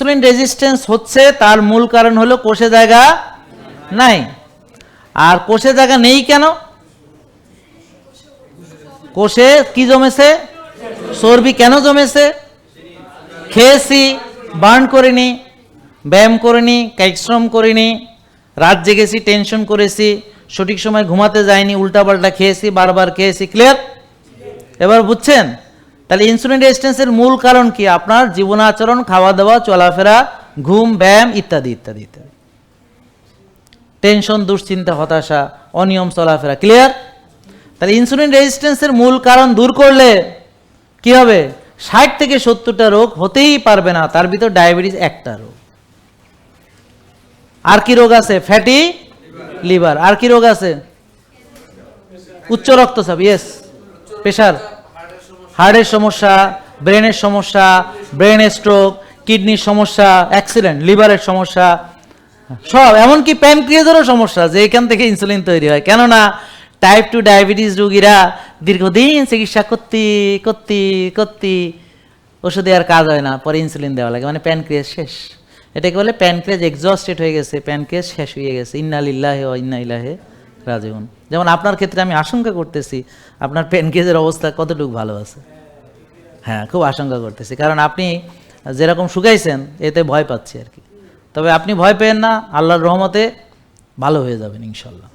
Insulin resistance হচ্ছে তার মূল কারণ হলো কোষে জায়গা নাই। আর কোষে জায়গা নেই কেন? কোষে কি জমেছে? চর্বি। কেন জমেছে? খেয়েছি, বার্ন করিনি, ব্যায়াম করিনি, কায়িক করিনি, রাত জেগেছি, টেনশন করেছি, সঠিক সময় ঘুমাতে যাইনি, উল্টাপাল্টা খেয়েছি, বারবার খেয়েছি। ক্লিয়ার? এবার বুঝছেন? তাহলে ইনসুলিন রেজিস্ট্যান্সের মূল কারণ কি? আপনার জীবনাচরণ, খাওয়া দাওয়া, চলাফেরা, ঘুম, ব্যায়াম ইত্যাদি ইত্যাদি ইত্যাদি। টেনশন, দুশ্চিন্তা, হতাশা, অনিয়ম চলাফেরা। ক্লিয়ার? তাহলে ইনসুলিন রেজিস্ট্যান্সের মূল কারণ দূর করলে কি হবে? 60 থেকে 70টা রোগ হতেই পারবে না, তার ভিতর ডায়াবেটিস একটা রোগ। আর কি রোগ আছে? Fatty liver. আর কি রোগ আছে? উচ্চ রক্তচাপ, ইয়েস, প্রেশার, হার্টের সমস্যা, ব্রেনের সমস্যা, ব্রেন স্ট্রোক, কিডনির সমস্যা, অ্যাক্সিডেন্ট, লিভারের সমস্যা, সব, এমনকি প্যানক্রিয়াসেরও সমস্যা, যে এখান থেকে ইনসুলিন তৈরি হয়। কেননা টাইপ 2 ডায়াবেটিস রোগীরা দীর্ঘদিন চিকিৎসা করতে ওষুধে আর কাজ হয় না, পরে ইনসুলিন দেওয়া লাগে, মানে প্যানক্রিয়াস শেষ। এটাকে বলে প্যানক্রিয়াস এক্সস্টেড হয়ে গেছে, প্যানক্রিয়াস শেষ হয়ে গেছে। ইন্না লিল্লাহি ওয়া ইন্না ইলাইহি রাজিউন। যেমন আপনার ক্ষেত্রে আমি আশঙ্কা করতেছি আপনার প্যানক্রিয়াসের অবস্থা কতটুকু ভালো আছে। হ্যাঁ, খুব আশঙ্কা করতেছি, কারণ আপনি যেরকম শুকাইছেন এতে ভয় পাচ্ছি আর কি। তবে আপনি ভয় পেয়েন না, আল্লাহর রহমতে ভালো হয়ে যাবেন ইনশাল্লাহ।